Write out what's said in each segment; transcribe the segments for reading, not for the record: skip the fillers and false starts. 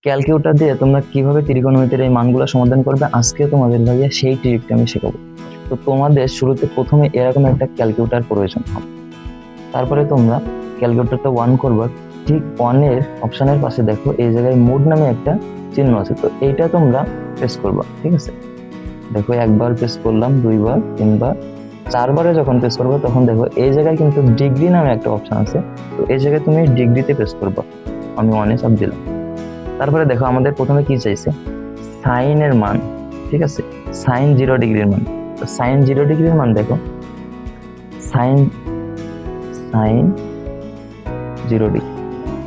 Calculator দিয়ে তোমরা কিভাবে ত্রিকোণমিতির এই মানগুলো সমাধান করবে আজকে তোমাদের ভাইয়া সেই ট্রিকটা আমি শেখাবো। তো তোমাদের শুরুতে প্রথমে এরকম একটা ক্যালকুলেটর প্রয়োজন হবে। তারপরে তোমরা ক্যালকুলেটরটা অন করবে, ঠিক অনের অপশনের পাশে দেখো এই জায়গায় মোড নামে একটা চিহ্ন আছে, তো এইটা তোমরা প্রেস করবা। ঠিক আছে, দেখো একবার প্রেস করলাম, দুইবার, তিনবার, চারবারে যখন প্রেস করবো তখন দেখো এই জায়গায় কিন্তু ডিগ্রি নামে একটা অপশন আছে, তো এই জায়গায় তুমি ডিগ্রিতে প্রেস করবা। আমি অনে চাপ দিলাম। তারপরে দেখো আমাদের প্রথমে কি চাইছে, সাইনের মান। ঠিক আছে, সাইন 0 ডিগ্রির মান। তো সাইন 0 ডিগ্রির মান দেখো, সাইন সাইন 0 ডিগ্রি।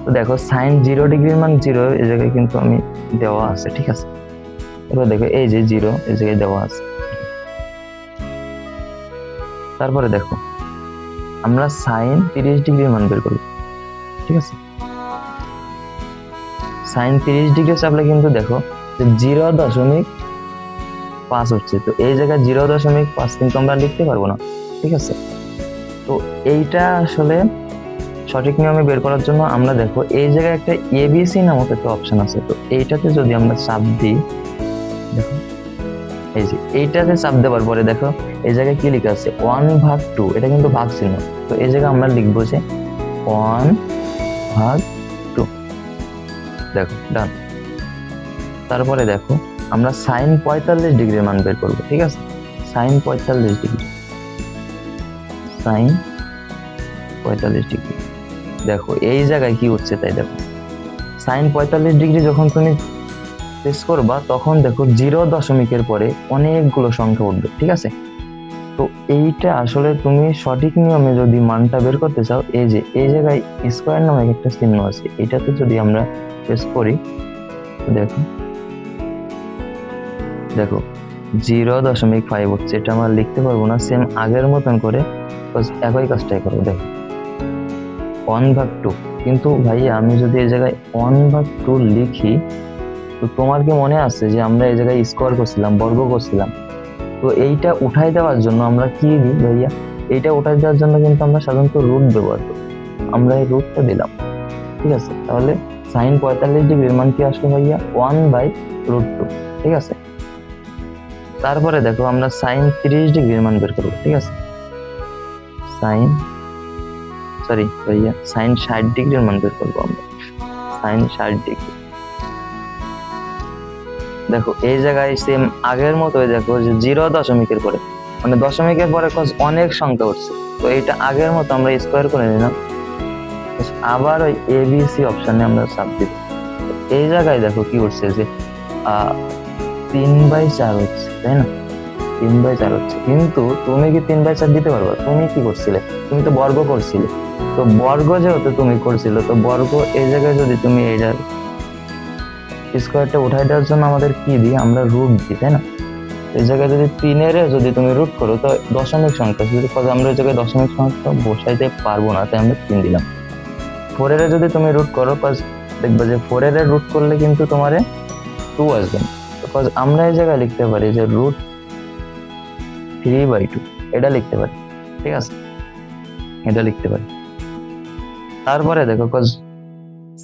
তো দেখো সাইন 0 ডিগ্রির মান 0 এই জায়গায় কিন্তু আমি দেওয়া আছে। ঠিক আছে, এবার দেখো এই যে 0 এই জায়গায় দেওয়া আছে। তারপরে দেখো আমরা সাইন 30 ডিগ্রির মান বের করব। ঠিক আছে, সাইন 30 ডিগ্রি চাপলে কিন্তু দেখো যে 0.5 হচ্ছে, তো এই জায়গায় 0.5 কিন্তু আমরা লিখতে পারবো না। ঠিক আছে, তো এইটা আসলে সঠিক নিয়মে বের করার জন্য আমরা দেখো এই জায়গায় একটা এবিসি নামক একটা অপশন আছে, তো এইটাতে যদি আমরা চাপ দিই, দেখো এই যে এইটাতে চাপ দেওয়ার পরে দেখো এই জায়গায় কি লেখা আছে 1/2, এটা কিন্তু ভাগ চিহ্ন, তো এই জায়গায় আমরা লিখবো যে 1/2। দেখো ডান। তারপরে দেখো আমরা সাইন 45 ডিগ্রির মান বের করবো। ঠিক আছে, সাইন 45 ডিগ্রি, সাইন 45 ডিগ্রি। দেখো এই জায়গায় কি হচ্ছে তাই দেখো, সাইন 45 ডিগ্রি যখন তুমি প্রেস করবা তখন দেখো 0.এর পরে অনেকগুলো সংখ্যা উঠবে। ঠিক আছে, তো এইটা আসলে তুমি সঠিক নিয়মে যদি মানটা বের করতে চাও, এই যে এই জায়গায় স্কোয়ার নামে একটা চিহ্ন আছে, এটাতে যদি আমরা প্রেস করি, দেখো দেখো 0.5 হচ্ছে, এটা আমরা লিখতে পারবো না, সেম আগের মতন করে একই কাজটাই করবো। দেখো 1/2, কিন্তু ভাইয়া আমি যদি এই জায়গায় 1/2 লিখি, তো তোমার কি মনে আছে যে আমরা এই জায়গায় স্কোয়ার করছিলাম, বর্গ করছিলাম, তো এইটা উঠাই দেওয়ার জন্য আমরা কি দিই ভাইয়া, এইটা উঠাই দেওয়ার জন্য কিন্তু আমরা সাধারণত রুট ব্যবহার করি, আমরা এই রুটটা দিলাম। ঠিক আছে, তাহলে সাইন 45 ডিগ্রির মান কি আসলো ভাইয়া 1/√2। ঠিক আছে, তারপরে দেখো আমরা সাইন 30 ডিগ্রির মান বের করবো। ঠিক আছে, সাইন ভাইয়া সাইন 60 ডিগ্রির মান বের করবো আমরা, সাইন 60 ডিগ্রি। দেখো এই জায়গায় সেম আগের মতোই দেখো যে 0.এর পরে, মানে দশমিকের পরে অনেক সংখ্যা উঠছে, তো এইটা আগের মতো আমরা স্কোয়ার করে নিলাম, আবার ওই এবিসি অপশনে আমরা চাপ দিব। এই জায়গায় দেখো কি উঠছে যে 3/4 হচ্ছে, তাই না, 3/4 হচ্ছে, কিন্তু তুমি কি 3/4 দিতে পারবে? তুমি কি করছিলে, তুমি তো বর্গ করছিলে, তো বর্গ যেহেতু তুমি করছিলে, তো বর্গ এই জায়গায় যদি তুমি এইটার স্কোয়ারটা উঠাই দেওয়ার জন্য আমাদের কি দিই, আমরা রুট দিই, তাই না। এই জায়গায় যদি 3-এর যদি তুমি রুট করো তো দশমিক সংখ্যা, যদি আমরা এই জায়গায় দশমিক সংখ্যা বসাইতে পারবো না, তাই আমরা 3 দিলাম। 4-এর যদি তুমি রুট করো, দেখবে যে 4-এর রুট করলে কিন্তু তোমার 2 আসবে না, আমরা এই জায়গায় লিখতে পারি যে √3/2, এটা লিখতে পারি। ঠিক আছে, এটা লিখতে পারি। তারপরে দেখো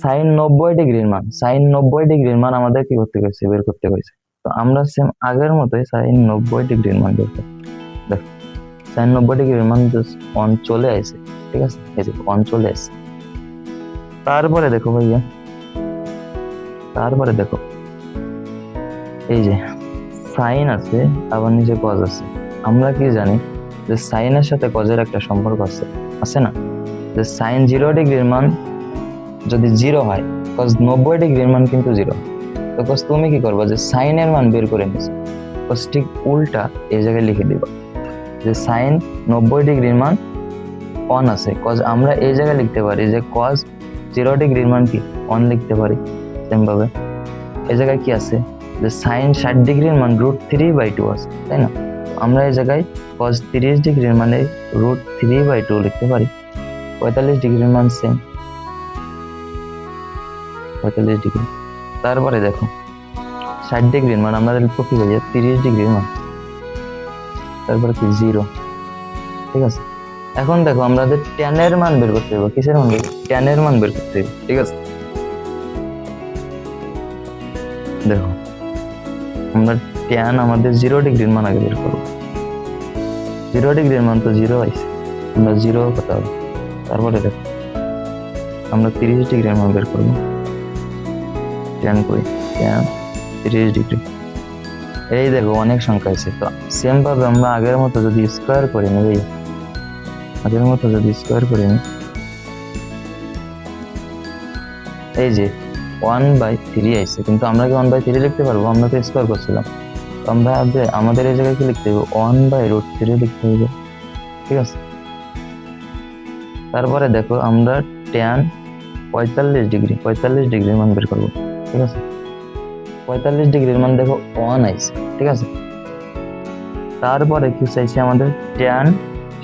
সাইন 90 ডিগ্রির মান, সাইন 90 ডিগ্রির মান আমাদের কি করতে হয়েছে, বের করতে হয়েছে, তো আমরা সেম আগের মতোই সাইন 90 ডিগ্রির মান বের করব। দেখো সাইন 90 ডিগ্রির মান জাস্ট 1 চলে আসে। ঠিক আছে, এই যে 1 চলে আসে। তারপরে দেখো ভাইয়া, তারপরে দেখো এই যে সাইন আছে, আবার নিচে কজ আছে। আমরা কি জানি যে সাইনের সাথে কজের একটা সম্পর্ক আছে, আছে না, যে সাইন 0 ডিগ্রির মান যদি 0 হয়, কজ 90 ডিগ্রির মান কিন্তু 0, তো কজ তুমি কি করবা, যে সাইনের মান বের করে নিছো, কজ ঠিক উল্টা এই জায়গায় লিখে দিবা যে সাইন 90 ডিগ্রির মান 1 আছে, কজ আমরা এই জায়গায় লিখতে পারি যে কজ 0 ডিগ্রির মান কি 1 লিখতে পারি। সেম ভাবে এই জায়গায় কি আছে, যে সাইন 60 ডিগ্রির মান √3/2 আছে, তাই না, আমরা এই জায়গায় কজ 30 ডিগ্রির মানে √3/2 লিখতে পারি। 45 ডিগ্রির মান সেম 45 ডিগ্রি। তারপরে দেখো 60 ডিগ্রির মান আমরা লিখবো কি ভাইয়া 30 ডিগ্রির মান, তারপরে কি 0। ঠিক আছে, এখন দেখো আমাদের tan এর মান বের করতে হবে, কিসের মান, tan এর মান বের করতে হবে। ঠিক আছে, দেখো আমরা ট্যান আমাদের 0 ডিগ্রির মান আগে বের করবো। 0 ডিগ্রির মান তো 0 আইছে, আমরা 0 কত হবে। তারপরে দেখো আমরা 30 ডিগ্রির মান বের করবো। ট্যান করি, ট্যান 30 ডিগ্রি। এই দেখো অনেক সংখ্যা আছে। তো সেম ভাবে আমরা আগের মতো যদি স্কোয়ার করি নি ভাই, আগের মতো যদি স্কোয়ার করি নি, এই যে 1/3 আইছে, কিন্তু আমরা কি 1/3 লিখতে পারবো? আমরা তো স্কোয়ার করছিলাম। তো আমরা আমাদের এই জায়গায় কি লিখতে হবে? 1/√3 লিখতে হবে, ঠিক আছে। তারপরে দেখো আমরা ট্যান 45 ডিগ্রির মান বের করবো, ঠিক আছে। 45 ডিগ্রির মান দেখো 1 আইছে, ঠিক আছে। তারপরে কি চাইছে আমাদের? ট্যান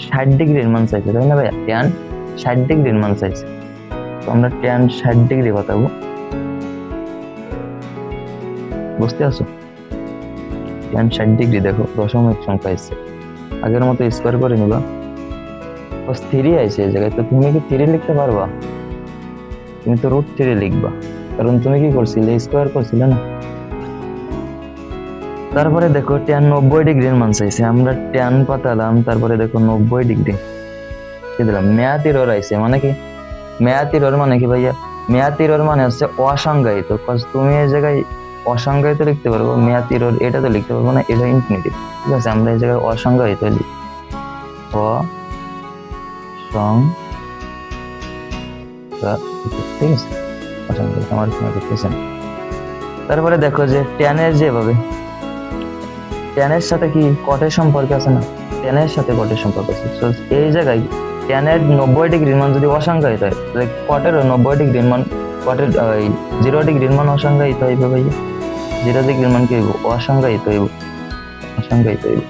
60 ডিগ্রির মান চাইছে, তাই না ভাইয়া? ট্যান 60 ডিগ্রির মান চাইছে। তো আমরা ট্যান 60 ডিগ্রি বাতাবো, বুঝতে পারছো? ট্যান 60 ডিগ্রি দেখো দশমিক সংখ্যা আইছে, আগের মতো স্কোয়ার করে নিবা। 3 আইছে এই জায়গায়, তো তুমি কি 3 লিখতে পারবা? তুমি তো √3 লিখবা, কারণ তুমি কি করছিলে? স্কোয়ার করছিলে না। তারপরে দেখো ট্যান 90 ডিগ্রির মান চাইছে, আমরা ট্যান পাতালাম, তারপরে দেখো 90 ডিগ্রি কি দিলাম? ম্যাথ এরর আইছে। মানে কি ম্যাথ এরর? মানে কি ভাইয়া? ম্যাথ এরর মানে হচ্ছে অসংজ্ঞায়িত। তুমি এই জায়গায় অসংজ্ঞায়িত লিখতে পারবো, ম্যাথ এরর এটা তো লিখতে পারবো না, এটা ইনফিনিটিভ, ঠিক আছে। আমরা এই জায়গায় অসংজ্ঞায়িত লিখি, ঠিক আছে, অসংজ্ঞায়িত। আমার কোনো দেখতেছে না। তারপরে দেখো যে ট্যানের যেভাবে, ট্যানের সাথে কি কটের সম্পর্ক আছে না? ট্যানের সাথে কটের সম্পর্ক আছে। তো এই জায়গায় ট্যানের 90 ডিগ্রির মান যদি অসংজ্ঞায়িত হয়, তাহলে কটেরও 90 ডিগ্রির মান, কটের 0 ডিগ্রির মান অসংজ্ঞায়িত হইবে ভাইয়া। 0 ডিগ্রির মান কি হইব? অসংজ্ঞায়িত হইব, অসংজ্ঞায়িত হইব,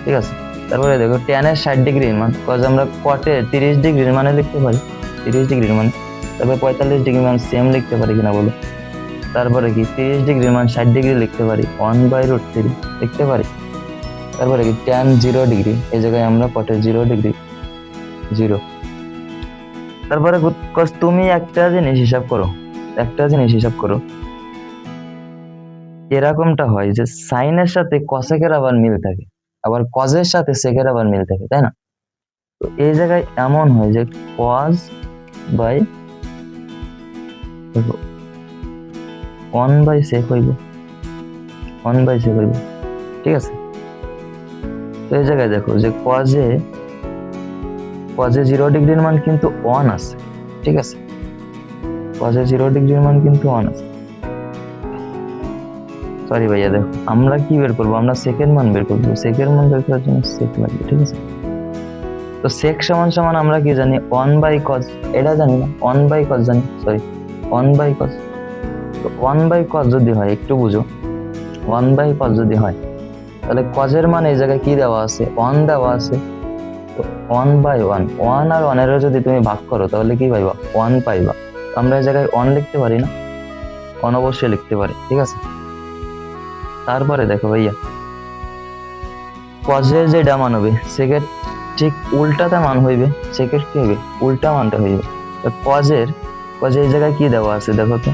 ঠিক আছে। তারপরে দেখো ট্যানের 60 ডিগ্রির মান, কজ আমরা কটে 30 ডিগ্রির মানে লিখতে পারি, 30 ডিগ্রির মান। তারপরে 45 ডিগ্রির মান সেম লিখতে পারি কিনা বলো? তারপরে কি 30 ডিগ্রির মান 60 ডিগ্রি লিখতে পারি, 1/√3 লিখতে পারি। তারপরে কি ট্যান 0 ডিগ্রি, এই জায়গায় আমরা কটে 0 ডিগ্রি 0। তারপরে তুমি একটা জিনিস হিসাব করো, এরকমটা হয় যে সাইনের সাথে কসেকের আবার মিল থাকে, আবার কজের সাথে সেকের আবার মিল থাকে, তাই না? তো এই জায়গায় এমন হয় যে কজ বাই 1/sec হইব, 1/sec হইব, ঠিক আছে। তো এই জায়গায় দেখো যে কজে 0 ডিগ্রির মান কিন্তু 1 আছে, ঠিক আছে। কজে 0 ডিগ্রির মান কিন্তু 1 আছে। সরি ভাইয়া, দেখো আমরা কি বের করবো? আমরা সেকের মান বের করবো। সেকের মান বের করার জন্য সেক লাগবে, ঠিক আছে। তো সেক সমান সমান আমরা কি জানি? 1/cos, এটা জানি না, 1/cos জানি, সরি 1/cos। তো 1/cos যদি হয়, একটু বুঝো, 1/cos যদি হয়, তাহলে কজের মান এই জায়গায় কি দেওয়া আছে? 1 দেওয়া আছে। তো 1/1, 1 আর 1 এরও যদি তুমি ভাগ করো, তাহলে কি পাইবা? 1 পাইবা। আমরা এই জায়গায় 1 লিখতে পারি না? 1 অবশ্যই লিখতে পারি, ঠিক আছে। তারপরে দেখো ভাইয়া, কজের যেটা মান হবে, সেকের ঠিক উল্টাতে মান হইবে, সেকের কি হবে? উল্টা মানটা হইবে। কজের এই জায়গায় কি দেওয়া আছে দেখো তো?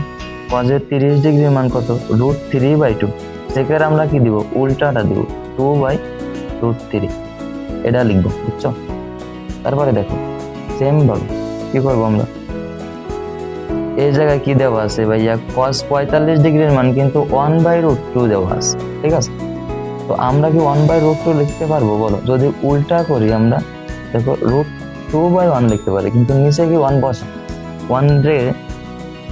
কজের 30 ডিগ্রির মান কত? √3/2। সেকের আমরা কি দিব? উল্টাটা দিব, 2/√3, এটা লিখবো, বুঝছো? তারপরে দেখো সেম ভাবে কি করবো আমরা? এই জায়গায় কি দেওয়া আছে ভাইয়া? cos 45 ডিগ্রির মান কিন্তু 1/√2 দেওয়া আছে, ঠিক আছে। তো আমরা কি 1/√2 লিখতে পারবো বলো? যদি উল্টা করি আমরা, দেখো √2/1 লিখতে পারি, কিন্তু নিচে কি 1 বসে? 1 রে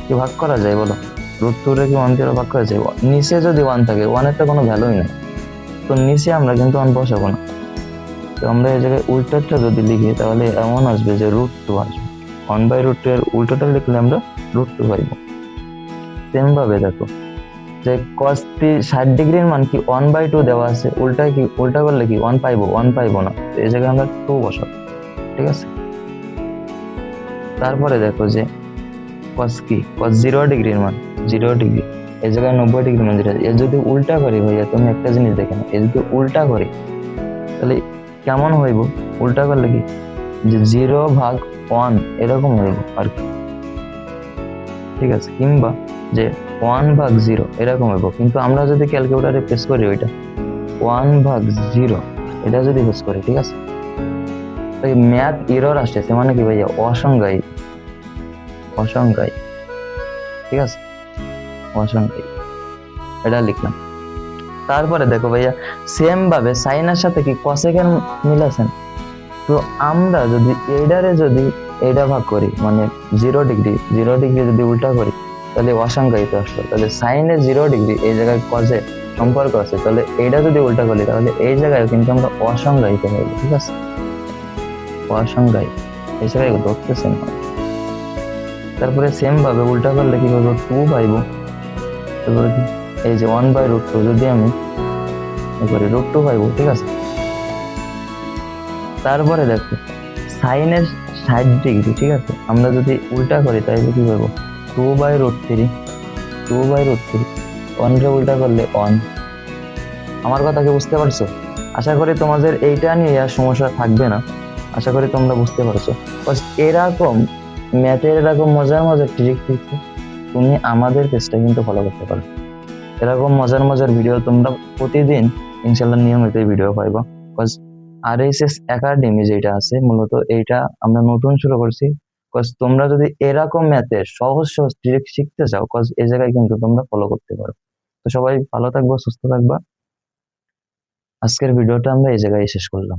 কি ভাগ করা যায় বলো? √2 রে কি 1 দিয়ে ভাগ করা যায়? নিচে যদি 1 থাকে, 1 এর তো কোনো ভ্যালুই নাই, তো নিচে আমরা কিন্তু 1 বসাবো না। তো আমরা এই জায়গায় উল্টাটা যদি লিখি, তাহলে এমন আসবে যে √2 আসবে। 1/√2 এর উল্টোটা লিখলে আমরা √2 পাইব। সেম ভাবে দেখো যে cos 60 ডিগ্রির মান কি 1/2 দেওয়া আছে, উল্টা করলে কি 1 পাইবো? 1 পাইবো না, তো এই জায়গায় আমরা 2 বসাবো, ঠিক আছে। তারপরে দেখো যে cos 0 ডিগ্রির মান 0 ডিগ্রি, এই জায়গায় 90 ডিগ্রি মান যেটা, এর যদি উল্টা করি ভাইয়া, তুমি একটা জিনিস দেখে না, এর যদি উল্টা করি তাহলে কেমন হইব? উল্টা করলে কি যে 0/1 এরকম হইব আর কি, ঠিক আছে। কিংবা যে 1/0 এরকম হইব, কিন্তু আমরা যদি ক্যালকুলেটারে প্রেস করি ওইটা 1/0 এটা যদি প্রেস করি, ঠিক আছে, তো ম্যাথ এরর আসতেছে, মানে কি ভাইয়া অসংজ্ঞায়ী, অসংজ্ঞায়ী, ঠিক আছে, অসংখ্যায়ী, এটা লিখলাম। তারপরে দেখো ভাইয়া সেম ভাবে সাইনের সাথে কি কসেকের মিল আছে। তো আমরা যদি এইটারে যদি এইটা ভাগ করি, মানে 0 ডিগ্রি যদি উল্টা করি তাহলে অসংখ্যায়িত আসলো। তাহলে সাইনে 0 ডিগ্রি এই জায়গায় কজে সম্পর্ক আছে, তাহলে এইটা যদি উল্টা করি তাহলে এই জায়গায় কিন্তু আমরা অসংজ্ঞায়িত হইব, ঠিক আছে, অসংজ্ঞায়িত এই জায়গায় ধরতেছে না। তারপরে সেম ভাবে উল্টা করলে কি করবো, 2 পাইব। তারপরে কি এই যে 1/√2 যদি আমি করি √2 পাইব, ঠিক আছে। তারপরে দেখো সাইনের 60 ডিগ্রি, ঠিক আছে, আমরা যদি উল্টা করি তাহলে কি করবো, 2/√3, 2/√3, 1 রে উল্টা করলে 1। আমার কথা কি বুঝতে পারছো? আশা করি তোমাদের এইটা নিয়ে আর সমস্যা থাকবে না, আশা করি তোমরা বুঝতে পারছো। বাস এরকম ম্যাথের এরকম মজার মজার ট্রিক দিচ্ছে, তুমি আমাদের পেজটা কিন্তু ফলো করতে পারো। এরকম মজার মজার ভিডিও তোমরা প্রতিদিন ইনশাল্লাহ নিয়মিত ভিডিও পাইবা। কজ RSS একাডেমি যেটা আছে মূলত এইটা আমরা নতুন শুরু করছি। কজ তোমরা যদি এরকম ম্যাথের সহজ সহজ ট্রিক শিখতে চাও, কজ এই জায়গায় কিন্তু তোমরা ফলো করতে পারো। তো সবাই ভালো থাকবা, সুস্থ থাকবা। আজকের ভিডিওটা আমরা এই জায়গায় শেষ করলাম।